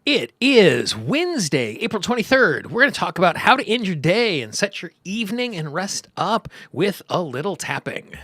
It is Wednesday, April 23rd. We're going to talk about how to end your day and set your evening and rest up with a little tapping.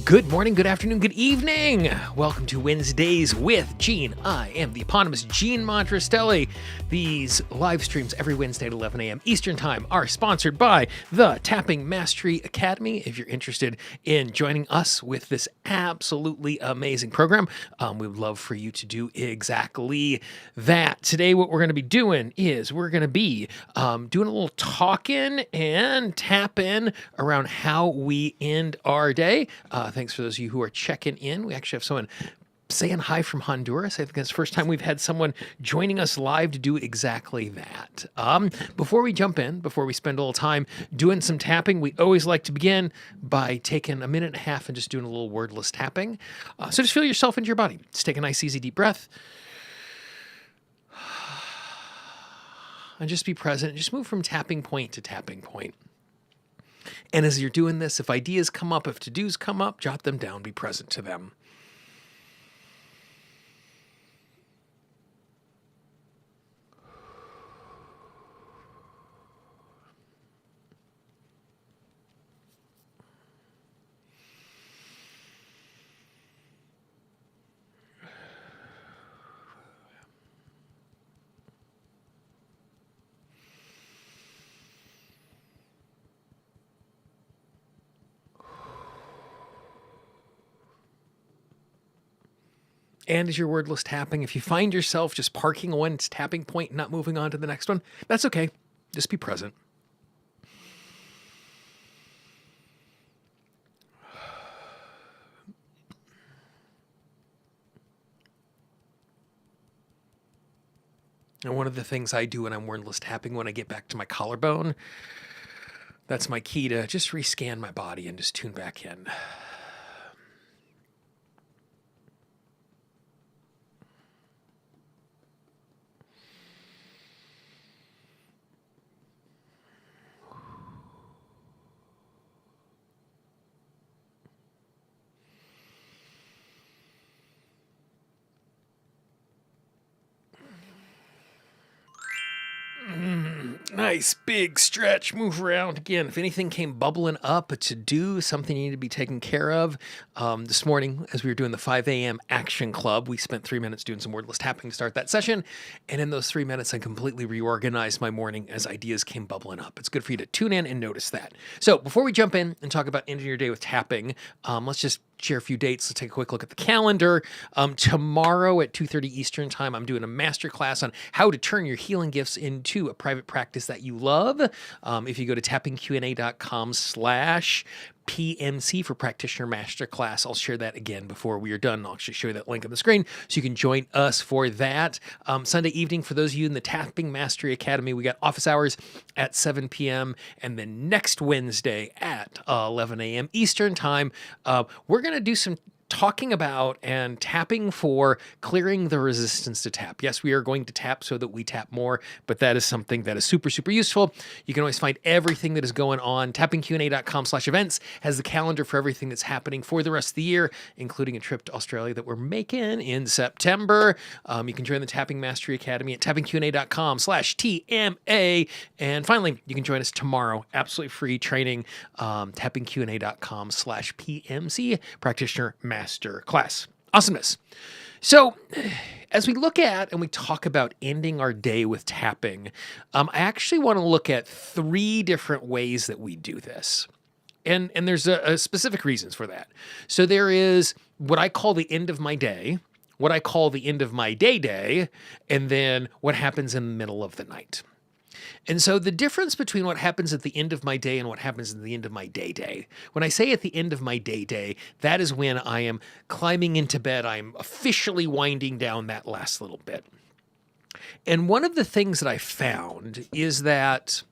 Good morning, good afternoon, good evening. Welcome to Wednesdays with Gene. I am the eponymous Gene Montrastelli. These live streams every Wednesday at 11 a.m. Eastern Time are sponsored by the Tapping Mastery Academy. If you're interested in joining us with this absolutely amazing program, we would love for you to do exactly that. Today, what we're going to be doing is we're going to be doing a little talking and tapping around how we end our day. Thanks for those of you who are checking in. We actually have someone saying hi from Honduras. I think it's the first time we've had someone joining us live to do exactly that. Before we jump in, before we spend a little time doing some tapping, we always like to begin by taking a minute and a half and just doing a little wordless tapping. So just feel yourself into your body. Just take a nice, easy, deep breath. And just be present. Just move from tapping point to tapping point. And as you're doing this, if ideas come up, if to-dos come up, jot them down, be present to them. And as you're wordless tapping, if you find yourself just parking one tapping point and not moving on to the next one, that's okay. Just be present. And one of the things I do when I'm wordless tapping, when I get back to my collarbone, that's my key to just rescan my body and just tune back in. Nice big stretch, move around again. If anything came bubbling up, a to-do, something you need to be taken care of. This morning, as we were doing the 5 a.m. Action Club, we spent 3 minutes doing some wordless tapping to start that session. And in those 3 minutes, I completely reorganized my morning as ideas came bubbling up. It's good for you to tune in and notice that. So before we jump in and talk about ending your day with tapping, let's just share a few dates. Let's take a quick look at the calendar. Tomorrow at 2:30 Eastern Time, I'm doing a masterclass on how to turn your healing gifts into a private practice that you love. If you go to tappingqa.com/PMC for Practitioner Masterclass, I'll share that again before we are done. I'll actually show you that link on the screen so you can join us for that. Sunday evening, for those of you in the Tapping Mastery Academy, we got office hours at 7 p.m. And then next Wednesday at 11 a.m. Eastern Time, we're going to do some talking about and tapping for clearing the resistance to tap. Yes, we are going to tap so that we tap more, but that is something that is super, super useful. You can always find everything that is going on. tappingqa.com/events has the calendar for everything that's happening for the rest of the year, including a trip to Australia that we're making in September. You can join the Tapping Mastery Academy at tappingqa.com/TMA. And finally, you can join us tomorrow, absolutely free training, tappingqa.com/PMC, Practitioner Master Class. Awesomeness. So as we look at and we talk about ending our day with tapping, I actually want to look at 3 different ways that we do this. And there's a specific reasons for that. So there is what I call the end of my day, what I call the end of my day, and then what happens in the middle of the night. And so the difference between what happens at the end of my day and what happens at the end of my day, when I say at the end of my day, that is when I am climbing into bed. I'm officially winding down that last little bit. And one of the things that I found is that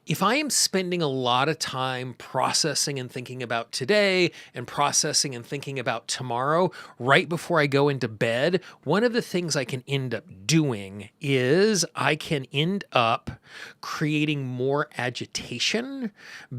If I am spending a lot of time processing and thinking about today and processing and thinking about tomorrow right before I go into bed, one of the things I can end up doing is I can end up creating more agitation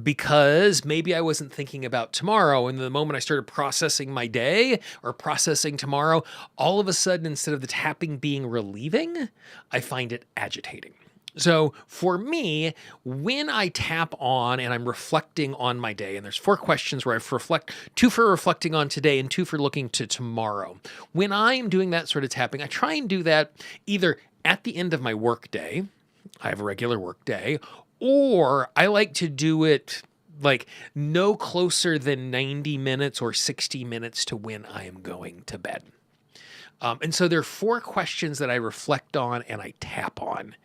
because maybe I wasn't thinking about tomorrow. And the moment I started processing my day or processing tomorrow, all of a sudden, instead of the tapping being relieving, I find it agitating. So for me, when I tap on and I'm reflecting on my day, and there's 4 questions where I reflect, 2 for reflecting on today and 2 for looking to tomorrow. When I'm doing that sort of tapping, I try and do that either at the end of my work day, I have a regular work day, or I like to do it like no closer than 90 minutes or 60 minutes to when I am going to bed. And so there are 4 questions that I reflect on and I tap on.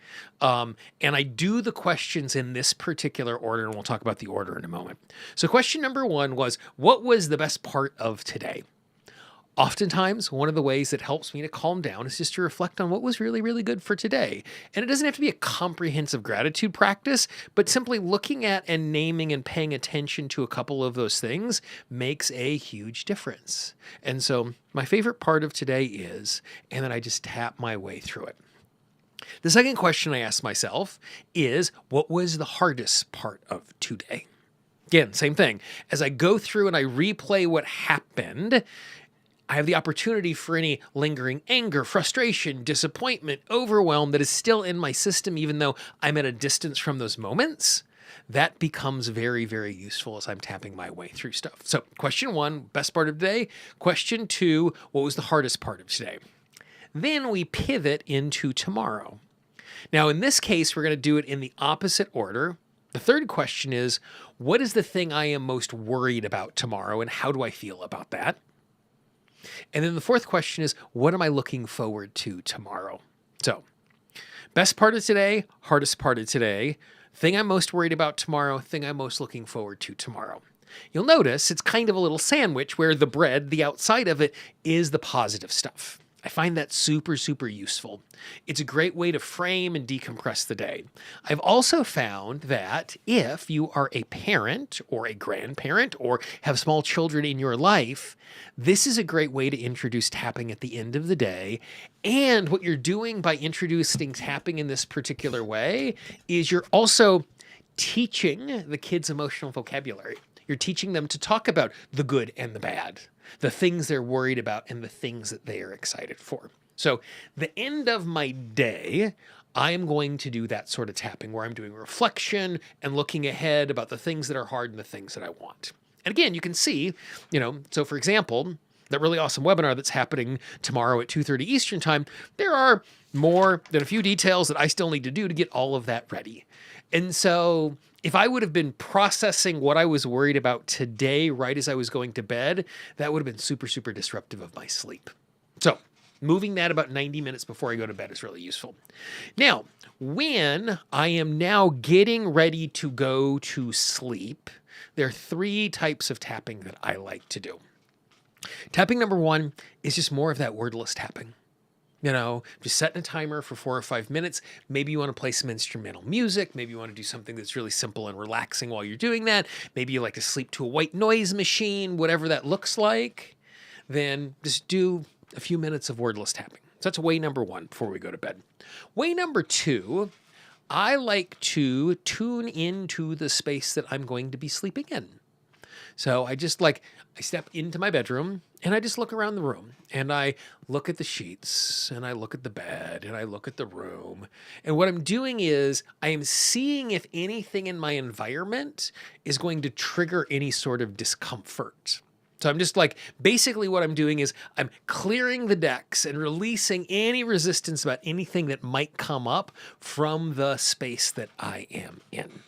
And I do the questions in this particular order, and we'll talk about the order in a moment. So question number 1 was, what was the best part of today? Oftentimes, one of the ways that helps me to calm down is just to reflect on what was really, really good for today. And it doesn't have to be a comprehensive gratitude practice, but simply looking at and naming and paying attention to a couple of those things makes a huge difference. And so my favorite part of today is, and then I just tap my way through it. The second question I ask myself is, what was the hardest part of today? Again, same thing. As I go through and I replay what happened, I have the opportunity for any lingering anger, frustration, disappointment, overwhelm that is still in my system, even though I'm at a distance from those moments. That becomes very, very useful as I'm tapping my way through stuff. So question 1, best part of today. Question 2, what was the hardest part of today? Then we pivot into tomorrow. Now, in this case, we're going to do it in the opposite order. The third question is, what is the thing I am most worried about tomorrow, and how do I feel about that? And then the fourth question is, what am I looking forward to tomorrow? So, best part of today, hardest part of today, thing I'm most worried about tomorrow, thing I'm most looking forward to tomorrow. You'll notice it's kind of a little sandwich where the bread, the outside of it, is the positive stuff. I find that super, super useful. It's a great way to frame and decompress the day. I've also found that if you are a parent or a grandparent or have small children in your life, this is a great way to introduce tapping at the end of the day. And what you're doing by introducing tapping in this particular way is you're also teaching the kids emotional vocabulary. You're teaching them to talk about the good and the bad, the things they're worried about and the things that they are excited for. So the end of my day, I am going to do that sort of tapping where I'm doing reflection and looking ahead about the things that are hard and the things that I want. And again, you can see, so for example, that really awesome webinar that's happening tomorrow at 2:30 Eastern time, there are more than a few details that I still need to do to get all of that ready. And so if I would have been processing what I was worried about today right as I was going to bed, that would have been super, super disruptive of my sleep. So moving that about 90 minutes before I go to bed is really useful. Now, when I am now getting ready to go to sleep, there are 3 types of tapping that I like to do. Tapping number 1 is just more of that wordless tapping. Just setting a timer for 4 or 5 minutes. Maybe you want to play some instrumental music. Maybe you want to do something that's really simple and relaxing while you're doing that. Maybe you like to sleep to a white noise machine, whatever that looks like. Then just do a few minutes of wordless tapping. So that's way number 1 before we go to bed. Way number 2, I like to tune into the space that I'm going to be sleeping in. So I step into my bedroom and I just look around the room and I look at the sheets and I look at the bed and I look at the room. And what I'm doing is I am seeing if anything in my environment is going to trigger any sort of discomfort. So I'm just basically what I'm doing is I'm clearing the decks and releasing any resistance about anything that might come up from the space that I am in.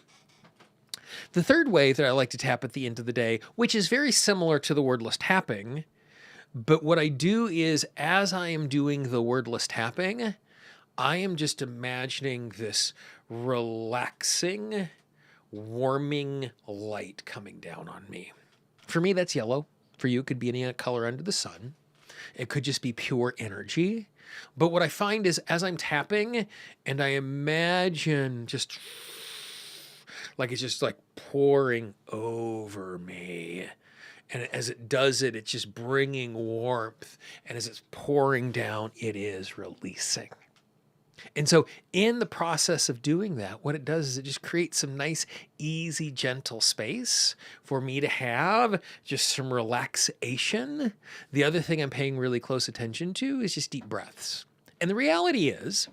The third way that I like to tap at the end of the day, which is very similar to the wordless tapping, but what I do is as I am doing the wordless tapping, I am just imagining this relaxing, warming light coming down on me. For me, that's yellow. For you, it could be any color under the sun. It could just be pure energy. But what I find is as I'm tapping and I imagine just Like it's just like pouring over me. And as it does it, it's just bringing warmth. And as it's pouring down, it is releasing. And so in the process of doing that, what it does is it just creates some nice, easy, gentle space for me to have just some relaxation. The other thing I'm paying really close attention to is just deep breaths. And the reality is,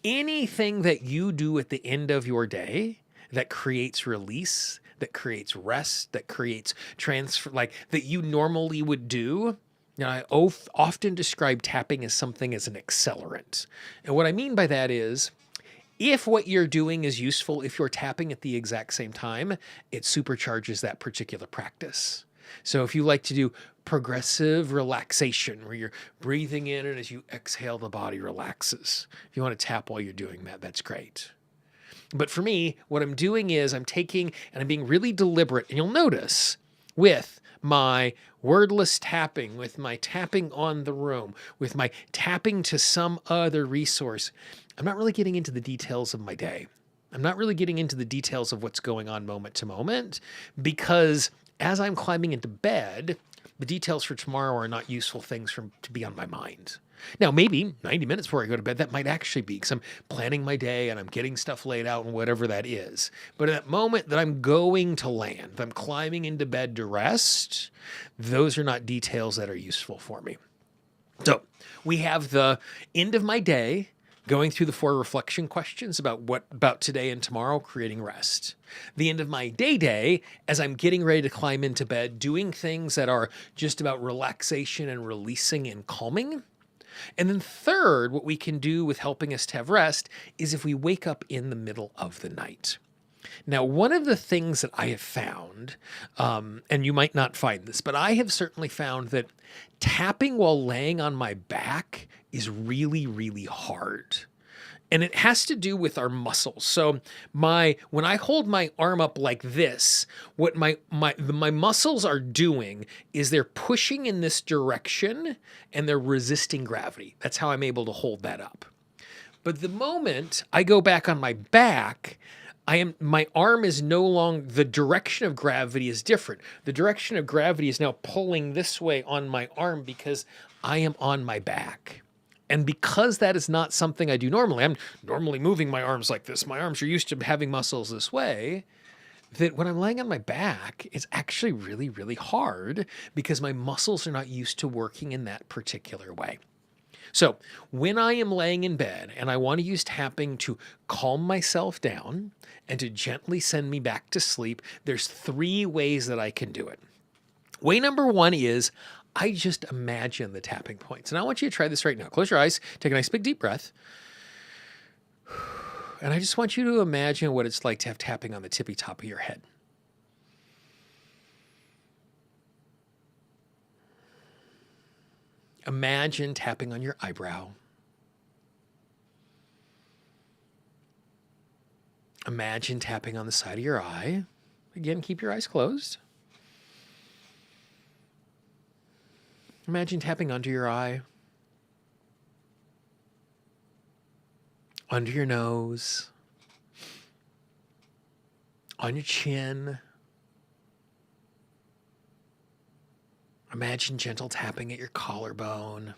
anything that you do at the end of your day that creates release, that creates rest, that creates transfer, like that you normally would do. Now, I often describe tapping as something as an accelerant. And what I mean by that is, if what you're doing is useful, if you're tapping at the exact same time, it supercharges that particular practice. So if you like to do progressive relaxation, where you're breathing in and as you exhale, the body relaxes. If you want to tap while you're doing that, that's great. But for me, what I'm doing is I'm taking and I'm being really deliberate. And you'll notice with my wordless tapping, with my tapping on the room, with my tapping to some other resource, I'm not really getting into the details of my day. I'm not really getting into the details of what's going on moment to moment, because as I'm climbing into bed, the details for tomorrow are not useful things to be on my mind. Now, maybe 90 minutes before I go to bed, that might actually be because I'm planning my day and I'm getting stuff laid out and whatever that is. But at that moment that I'm going to land, I'm climbing into bed to rest, those are not details that are useful for me. So we have the end of my day, going through the 4 reflection questions about today and tomorrow, creating rest. The end of my day, as I'm getting ready to climb into bed, doing things that are just about relaxation and releasing and calming. And then third, what we can do with helping us to have rest is if we wake up in the middle of the night. Now, one of the things that I have found, and you might not find this, but I have certainly found that tapping while laying on my back is really, really hard. And it has to do with our muscles. So when I hold my arm up like this, what my muscles are doing is they're pushing in this direction and they're resisting gravity. That's how I'm able to hold that up. But the moment I go back on my back, my arm is no longer, the direction of gravity is different. The direction of gravity is now pulling this way on my arm because I am on my back. And because that is not something I do normally, I'm normally moving my arms like this. My arms are used to having muscles this way. That when I'm laying on my back, it's actually really, really hard because my muscles are not used to working in that particular way. So when I am laying in bed and I want to use tapping to calm myself down and to gently send me back to sleep, there's 3 ways that I can do it. Way number 1 is I just imagine the tapping points. And I want you to try this right now. Close your eyes, take a nice big deep breath. And I just want you to imagine what it's like to have tapping on the tippy top of your head. Imagine tapping on your eyebrow. Imagine tapping on the side of your eye. Again, keep your eyes closed. Imagine tapping under your eye, under your nose, on your chin. Imagine gentle tapping at your collarbone.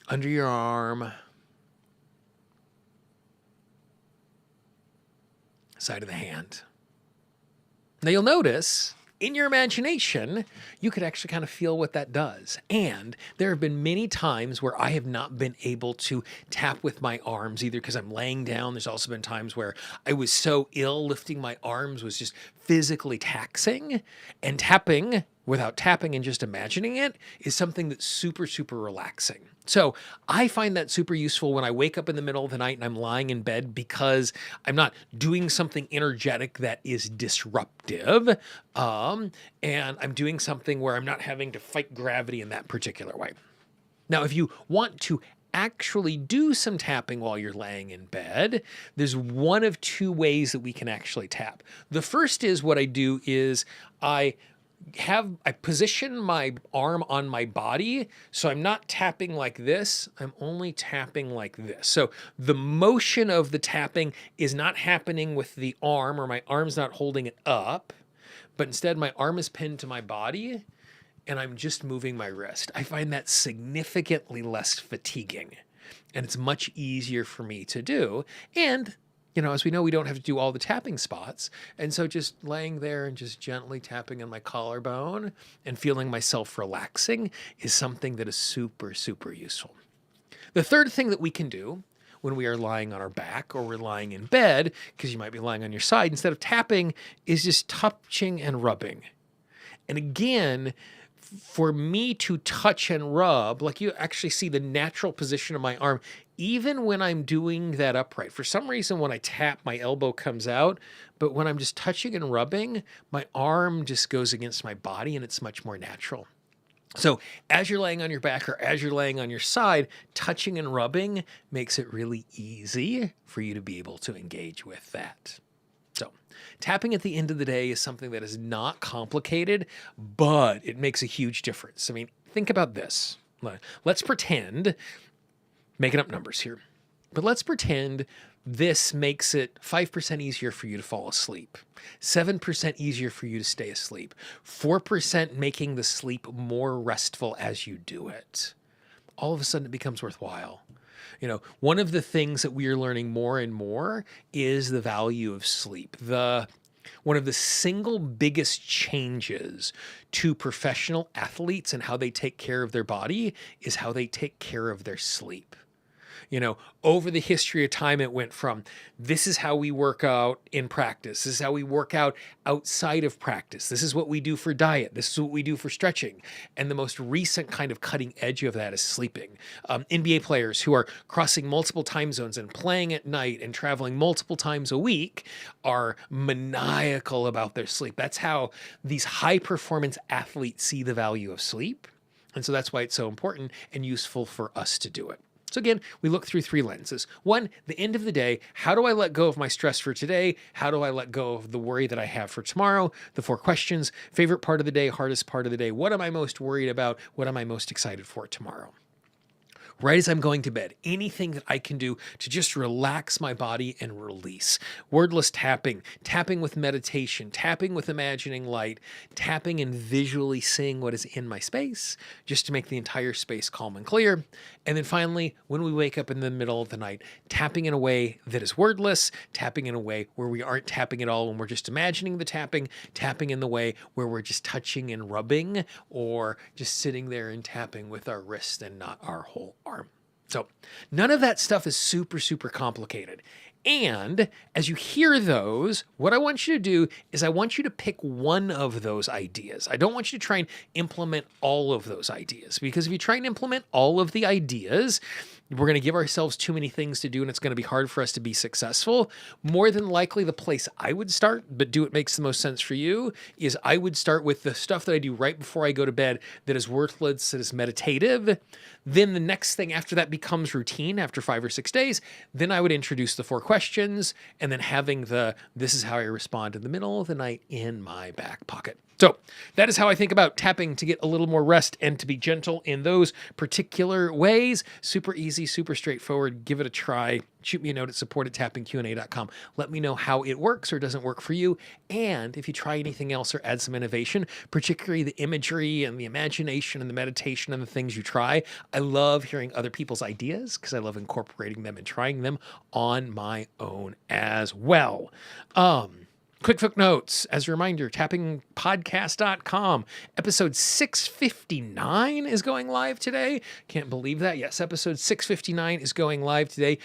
Under your arm. Side of the hand. Now you'll notice in your imagination, you could actually kind of feel what that does. And there have been many times where I have not been able to tap with my arms, either because I'm laying down. There's also been times where I was so ill, lifting my arms was just physically taxing. And tapping without tapping and just imagining it is something that's super, super relaxing. So I find that super useful when I wake up in the middle of the night and I'm lying in bed because I'm not doing something energetic that is disruptive. And I'm doing something where I'm not having to fight gravity in that particular way. Now, if you want to actually do some tapping while you're laying in bed, there's one of 2 ways that we can actually tap. The first is what I do is I I position my arm on my body, so I'm not tapping like this, I'm only tapping like this. So the motion of the tapping is not happening with the arm, or my arm's not holding it up, but instead my arm is pinned to my body and I'm just moving my wrist. I find that significantly less fatiguing, and it's much easier for me to do. And as we know, we don't have to do all the tapping spots. And so just laying there and just gently tapping on my collarbone and feeling myself relaxing is something that is super, super useful. The third thing that we can do when we are lying on our back or we're lying in bed, because you might be lying on your side, instead of tapping, is just touching and rubbing. And again, for me to touch and rub, like you actually see the natural position of my arm, even when I'm doing that upright. For some reason, when I tap, my elbow comes out, but when I'm just touching and rubbing, my arm just goes against my body and it's much more natural. So as you're laying on your back or as you're laying on your side, touching and rubbing makes it really easy for you to be able to engage with that. So tapping at the end of the day is something that is not complicated, but it makes a huge difference. I mean, think about this. Let's pretend, making up numbers here, but let's pretend this makes it 5% easier for you to fall asleep, 7% easier for you to stay asleep, 4% making the sleep more restful as you do it. All of a sudden it becomes worthwhile. One of the things that we are learning more and more is the value of sleep. One of the single biggest changes to professional athletes and how they take care of their body is how they take care of their sleep. Over the history of time, it went from this is how we work out in practice. This is how we work out outside of practice. This is what we do for diet. This is what we do for stretching. And the most recent kind of cutting edge of that is sleeping. NBA players who are crossing multiple time zones and playing at night and traveling multiple times a week are maniacal about their sleep. That's how these high performance athletes see the value of sleep. And so that's why it's so important and useful for us to do it. So again, we look through three lenses. One, the end of the day, how do I let go of my stress for today? How do I let go of the worry that I have for tomorrow? The 4 questions, favorite part of the day, hardest part of the day. What am I most worried about? What am I most excited for tomorrow? Right as I'm going to bed, anything that I can do to just relax my body and release. Wordless tapping, tapping with meditation, tapping with imagining light, tapping and visually seeing what is in my space, just to make the entire space calm and clear. And then finally, when we wake up in the middle of the night, tapping in a way that is wordless, tapping in a way where we aren't tapping at all when we're just imagining the tapping, tapping in the way where we're just touching and rubbing, or just sitting there and tapping with our wrist and not our whole arm. So none of that stuff is super, super complicated. And as you hear those, what I want you to do is I want you to pick one of those ideas. I don't want you to try and implement all of those ideas, because if you try and implement all of the ideas, we're going to give ourselves too many things to do and it's going to be hard for us to be successful. More than likely, the place I would start, but do what makes the most sense for you, is I would start with the stuff that I do right before I go to bed that is worthless, that is meditative. Then the next thing after that becomes routine after 5 or 6 days. Then I would introduce the 4 questions and then having this is how I respond in the middle of the night in my back pocket. So that is how I think about tapping to get a little more rest and to be gentle in those particular ways. Super easy, super straightforward. Give it a try. Shoot me a note at support@tappingqa.com. Let me know how it works or doesn't work for you. And if you try anything else or add some innovation, particularly the imagery and the imagination and the meditation and the things you try, I love hearing other people's ideas because I love incorporating them and trying them on my own as well. Quick footnotes. As a reminder, tappingpodcast.com. Episode 659 is going live today. Can't believe that. Yes, episode 659 is going live today.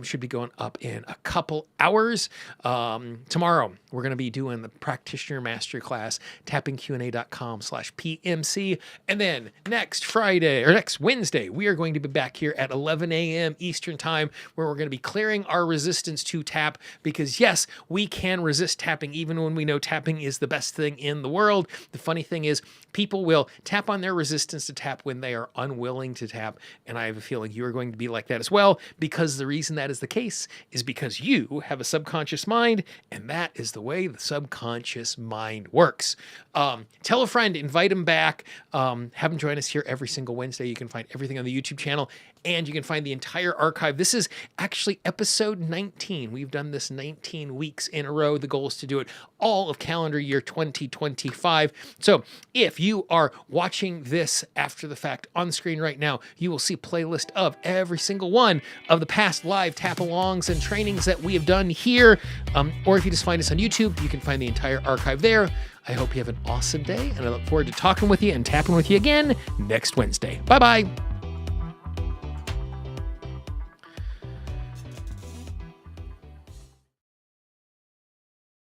Should be going up in a couple hours. Tomorrow, we're going to be doing the Practitioner Masterclass, tappingqa.com/PMC. And then next Wednesday, we are going to be back here at 11 a.m. Eastern Time, where we're going to be clearing our resistance to tap, because yes, we can resist tapping tapping, even when we know tapping is the best thing in the world. The funny thing is, people will tap on their resistance to tap when they are unwilling to tap. And I have a feeling you are going to be like that as well, because the reason that is the case is because you have a subconscious mind, and that is the way the subconscious mind works. Tell a friend, invite them back, have them join us here every single Wednesday. You can find everything on the YouTube channel, and you can find the entire archive. This is actually episode 19. We've done this 19 weeks in a row. The goal is to do it all of calendar year 2025. So if you are watching this after the fact on the screen right now, you will see a playlist of every single one of the past live tap-alongs and trainings that we have done here. Or if you just find us on YouTube, you can find the entire archive there. I hope you have an awesome day, and I look forward to talking with you and tapping with you again next Wednesday. Bye-bye.